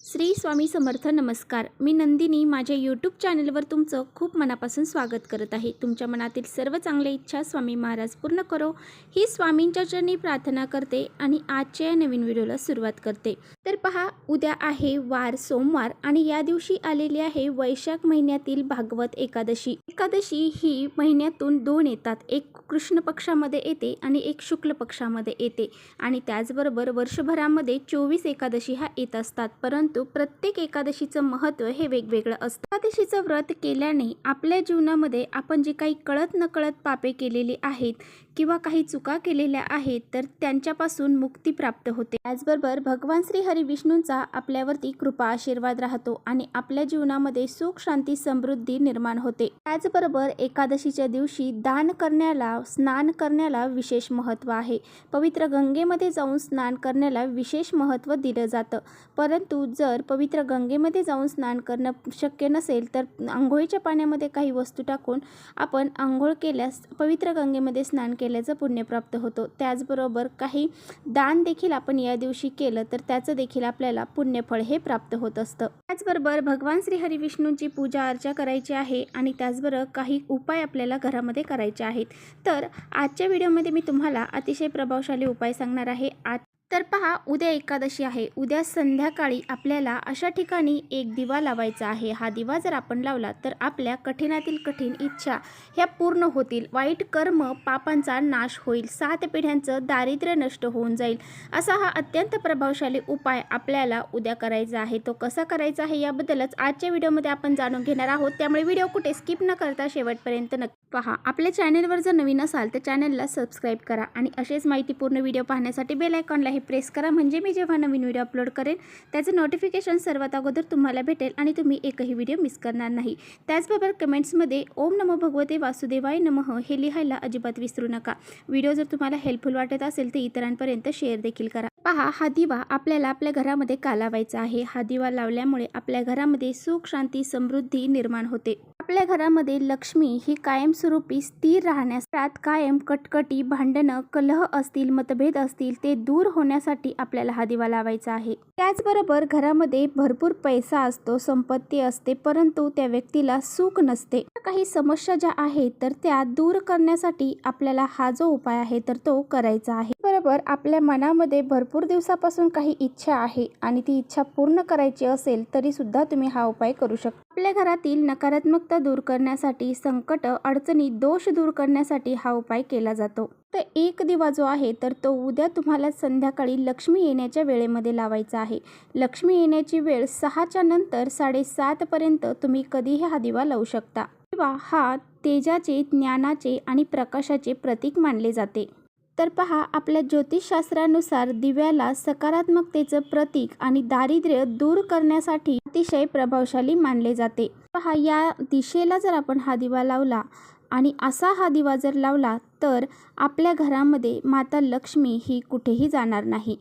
श्री स्वामी समर्थ. नमस्कार. मी नंदिनी माझ्या यूट्यूब चॅनलवर तुमचं खूप मनापासून स्वागत करत आहे. तुमच्या मनातील सर्व चांगल्या इच्छा स्वामी महाराज पूर्ण करो ही स्वामींच्या चरणी प्रार्थना करते आणि आजच्या नवीन व्हिडिओला सुरुवात करते. तर पहा, उद्या आहे वार सोमवार आणि या दिवशी आलेली आहे वैशाख महिन्यातील भागवत एकादशी. एकादशी ही महिन्यातून दोन येतात, एक कृष्ण पक्षामध्ये येते आणि एक शुक्ल पक्षामध्ये येते आणि त्याचबरोबर वर्षभरामध्ये 24 एकादशी ह्या येत असतात. परंतु प्रत्येक एकादशीचं महत्त्व हे वेगवेगळं असतं. एकादशीचं व्रत केल्याने आपल्या जीवनामध्ये आपण जे काही कळत नकळत पापे केलेली आहेत किंवा काही चुका केलेल्या आहेत तर त्यांच्यापासून मुक्ती प्राप्त होते. त्याचबरोबर भगवान श्री हरी विष्णूंचा आपल्यावरती कृपा आशीर्वाद राहतो आणि आपल्या जीवनामध्ये सुख शांती समृद्धी निर्माण होते. त्याचबरोबर एकादशीच्या दिवशी दान करण्याला स्नान करण्याला विशेष महत्त्व आहे. पवित्र गंगेमध्ये जाऊन स्नान करण्याला विशेष महत्त्व दिलं जातं. परंतु जर पवित्र गंगेमध्ये जाऊन स्नान करणं शक्य नसेल तर आंघोळीच्या पाण्यामध्ये काही वस्तू टाकून आपण आंघोळ केल्यास पवित्र गंगेमध्ये स्नान केल्याचं पुण्य प्राप्त होतो. त्याचबरोबर काही दान देखील आपण या दिवशी केलं तर त्याचं देखील आपल्याला पुण्यफळ हे प्राप्त होत असतं. त्याचबरोबर भगवान श्री हरी विष्णूंची पूजा अर्चा करायची आहे आणि त्याचबरोबर काही उपाय आपल्याला घरामध्ये करायचे आहेत. तर आजच्या व्हिडिओमध्ये मी तुम्हाला अतिशय प्रभावशाली उपाय सांगणार आहे. तर पहा, उद्या एकादशी आहे. उद्या संध्याकाळी आपल्याला अशा ठिकाणी एक दिवा लावायचा आहे. हा दिवा जर आपण लावला तर आपल्या कठीणातील कठीण इच्छा ह्या पूर्ण होतील, वाईट कर्म पापांचा नाश होईल, 7 पिढ्यांचं दारिद्र्य नष्ट होऊन जाईल. असा हा अत्यंत प्रभावशाली उपाय आपल्याला उद्या करायचा आहे. तो कसा करायचा आहे याबद्दलच आजच्या व्हिडिओमध्ये आपण जाणून घेणार आहोत. त्यामुळे व्हिडिओ कुठे स्किप न करता शेवटपर्यंत नक्की पहा. आपल्या चॅनलवर जर नवीन असाल तर चॅनलला सबस्क्राईब करा आणि असेच माहितीपूर्ण व्हिडिओ पाहण्यासाठी बेल आयकॉनला प्रेस करा, म्हणजे मी जेव्हा नवीन व्हिडिओ अपलोड करेन त्याचे नोटिफिकेशन सर्वात अगोदर तुम्हाला भेटेल आणि तुम्ही एकही व्हिडिओ मिस करणार नाही. त्याचबरोबर कमेंट्समध्ये ओम नमो भगवते वासुदेवाय नमः हे लिहायला अजिबात विसरू नका. व्हिडिओ जर तुम्हाला हेल्पफुल वाटत असेल तर इतरांपर्यंत शेअर देखील करा. पहा, हा दिवा आपल्याला आपल्या घरामध्ये का लावायचा आहे. हा दिवा लावल्यामुळे आपल्या घरामध्ये सुख शांती समृद्धी निर्माण होते. आपल्या घरामध्ये लक्ष्मी ही कायमस्वरूपी स्थिर राहण्यास, त्यात कायम कटकटी, भांडणं, कलह असतील, मतभेद असतील ते दूर होण्यासाठी आपल्याला हा दिवा लावायचा आहे. त्याचबरोबर घरामध्ये भरपूर पैसा असतो, संपत्ती असते, परंतु त्या व्यक्तीला सुख नसते. काही समस्या ज्या आहेत तर त्या दूर करण्यासाठी आपल्याला हा जो उपाय आहे तर तो करायचा आहे. बरोबर, आपल्या मनामध्ये भरपूर दिवसापासून काही इच्छा आहे आणि ती इच्छा पूर्ण करायची असेल तरी सुद्धा तुम्ही हा उपाय करू शकता. आपल्या घरातील नकारात्मकता दूर करण्यासाठी, संकट, अडचणी, दोष दूर करण्यासाठी हा उपाय केला जातो. तर एक दिवा जो आहे तर तो उद्या तुम्हाला संध्याकाळी लक्ष्मी येण्याच्या वेळेमध्ये लावायचा आहे. लक्ष्मी येण्याची वेळ 6च्या नंतर 7:30 पर्यंत तुम्ही कधीही हा दिवा लावू शकता. दिवा हा तेजाचे, ज्ञानाचे आणि प्रकाशाचे प्रतीक मानले जाते. तर पहा, आपल्या ज्योतिषशास्त्रानुसार दिव्याला सकारात्मकतेचं प्रतीक आणि दारिद्र्य दूर करण्यासाठी अतिशय प्रभावशाली मानले जाते. पहा, या दिशेला जर आपण हा दिवा लावला आणि असा हा दिवा जर लावला तर आपल्या घरामध्ये माता लक्ष्मी ही कुठेही जाणार नाही.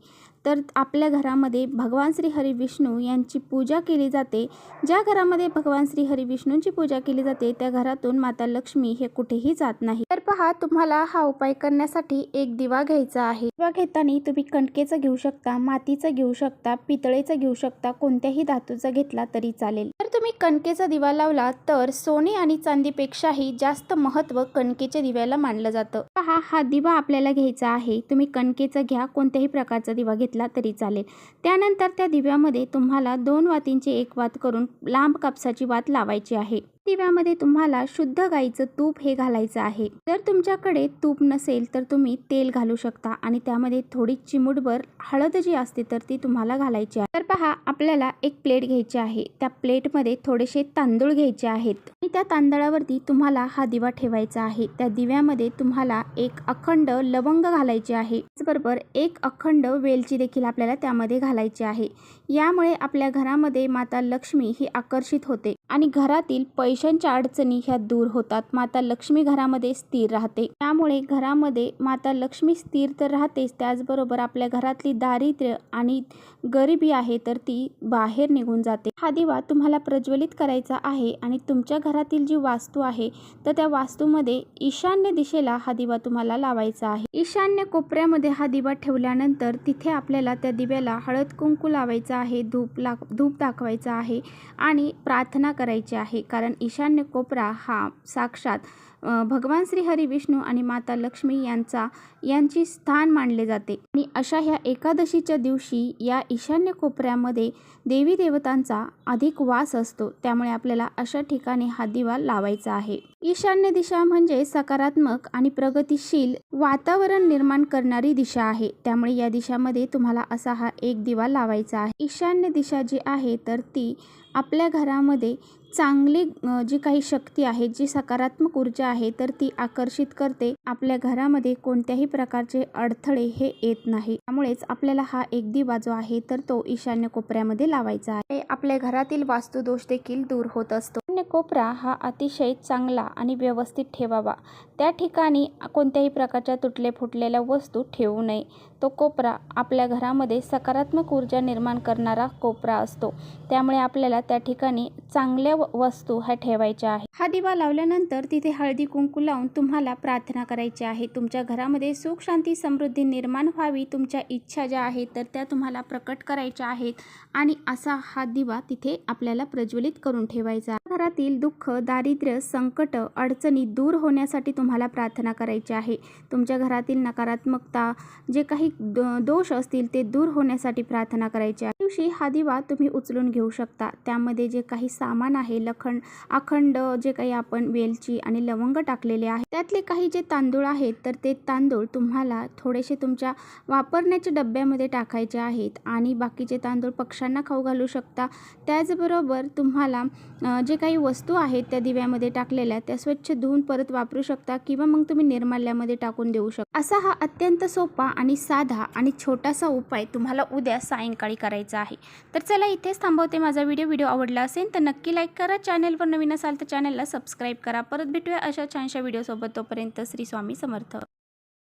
तर आपल्या घरामध्ये भगवान श्री हरी विष्णू यांची पूजा केली जाते. ज्या घरामध्ये भगवान श्री हरी विष्णूंची पूजा केली जाते त्या घरातून माता लक्ष्मी हे कुठेही जात नाही. तर पहा, तुम्हाला हा उपाय करण्यासाठी एक दिवा घ्यायचा आहे. दिवा घेताना तुम्ही कणकेचा घेऊ शकता, मातीचा घेऊ शकता, पितळेचा घेऊ शकता, कोणत्याही धातूचा घेतला तरी चालेल. तर तुम्ही कणकेचा दिवा लावला तर सोने आणि चांदीपेक्षाही जास्त महत्त्व कणकेच्या दिव्याला मानलं जातं. पहा, हा दिवा आपल्याला घ्यायचा आहे. तुम्ही कणकेचा घ्या, कोणत्याही प्रकारचा दिवा घेतला तरी चालेल. त्यानंतर त्या दिव्यामध्ये तुम्हाला 2 वातींची एक वात करून लांब कापसाची वात लावायची आहे. दिव्यामध्ये तुम्हाला शुद्ध गाईचं तूप हे घालायचं आहे. जर तुमच्याकडे तूप नसेल तर तुम्ही तेल घालू शकता आणि त्यामध्ये थोडी चिमूटभर हळद जी असते तर ती तुम्हाला घालायची आहे. तर पहा, आपल्याला एक प्लेट घ्यायची आहे. त्या प्लेटमध्ये थोडेसे तांदूळ घ्यायचे आहेत आणि त्या तांदळावरती तुम्हाला हा दिवा ठेवायचा आहे. त्या दिव्यामध्ये तुम्हाला एक अखंड लवंग घालायचे आहे. त्याचबरोबर एक अखंड वेलची देखील आपल्याला त्यामध्ये घालायची आहे. यामुळे आपल्या घरामध्ये माता लक्ष्मी ही आकर्षित होते आणि घरातील पैसे पैशांच्या अडचणी ह्या दूर होतात. माता लक्ष्मी घरामध्ये स्थिर राहते. त्यामुळे घरामध्ये माता लक्ष्मी स्थिर तर राहतेच, त्याचबरोबर आपल्या घरातली दारिद्र्य आणि गरिबी आहे तर ती बाहेर निघून जाते. हा दिवा तुम्हाला प्रज्वलित करायचा आहे आणि तुमच्या घरातील जी वास्तू आहे तर त्या वास्तूमध्ये ईशान्य दिशेला हा दिवा तुम्हाला लावायचा आहे. ईशान्य कोपऱ्यामध्ये हा दिवा ठेवल्यानंतर तिथे आपल्याला त्या दिव्याला हळद कुंकू लावायचा आहे, धूप दाखवायचा आहे आणि प्रार्थना करायची आहे. कारण ईशान्य कोपरा हा साक्षात भगवान श्री हरी विष्णू आणि माता लक्ष्मी यांची स्थान मानले जाते. आणि अशा ह्या एकादशीच्या दिवशी या ईशान्य कोपऱ्यामध्ये देवी देवतांचा अधिक वास असतो. त्यामुळे आपल्याला अशा ठिकाणी हा दिवा लावायचा आहे. ईशान्य दिशा म्हणजे सकारात्मक आणि प्रगतिशील वातावरण निर्माण करणारी दिशा आहे. त्यामुळे या दिशामध्ये तुम्हाला असा हा एक दिवा लावायचा आहे. ईशान्य दिशा जी आहे तर ती आपल्या घरामध्ये चांगली जी काही शक्ती आहे, जी सकारात्मक ऊर्जा आहे तर ती आकर्षित करते. आपल्या घरामध्ये कोणत्याही प्रकारचे अडथळे हे येत नाही. त्यामुळेच आपल्याला हा एक दिवा जो आहे तर तो ईशान्य कोपऱ्यामध्ये लावायचा आहे. आपल्या घरातील वास्तुदोष देखील दूर होत असतो. ईशान्य कोपरा हा अतिशय चांगला आणि व्यवस्थित ठेवावा. त्या ठिकाणी कोणत्याही प्रकारच्या तुटले फुटलेल्या वस्तू ठेवू नये. तो कोपरा आपल्या घरामध्ये सकारात्मक ऊर्जा निर्माण करणारा कोपरा असतो. त्यामुळे आपल्याला त्या ठिकाणी चांगल्या वस्तू ह्या ठेवायच्या आहेत. हा दिवा लावल्यानंतर तिथे हळदी कुंकू लावून तुम्हाला प्रार्थना करायची आहे. तुमच्या घरामध्ये सुख शांती समृद्धी निर्माण व्हावी, तुमच्या इच्छा ज्या आहेत तर त्या तुम्हाला प्रकट करायच्या आहेत आणि असा हा दिवा तिथे आपल्याला प्रज्वलित करून ठेवायचा. घरातील दुःख, दारिद्र्य, संकट, अडचणी दूर होण्यासाठी तुम्हाला प्रार्थना करायची आहे. तुमच्या घरातील नकारात्मकता, जे काही दोष असतील ते दूर होण्यासाठी प्रार्थना करायची आहे. दिवशी हा दिवा तुम्ही उचलून घेऊ शकता. त्यामध्ये जे काही सामान आहे, अखंड जे काही आपण वेलची आणि लवंग टाकलेले आहे, त्यातले काही जे तांदूळ आहेत तर ते तांदूळ तुम्हाला थोडेसे तुमच्या वापरण्याच्या डब्यामध्ये टाकायचे आहेत आणि बाकीचे तांदूळ पक्ष्यांना खाऊ घालू शकता. त्याचबरोबर तुम्हाला जे काही वस्तू आहेत त्या दिव्यामध्ये टाकलेल्या त्या स्वच्छ धुवून परत वापरू शकता किंवा मग तुम्ही निर्माल्यामध्ये टाकून देऊ शकता. असा हा अत्यंत सोपा आणि साधा आणि छोटासा उपाय तुम्हाला उद्या सायंकाळी करायचा आहे. तर चला इथेच थांबवते माझा व्हिडिओ आवडला असेल तर नक्की लाईक करा. चॅनलवर नवीन असाल तर चॅनलला सबस्क्राईब करा. परत भेटूया अशा छानशा व्हिडिओसोबत. तोपर्यंत श्री स्वामी समर्थ.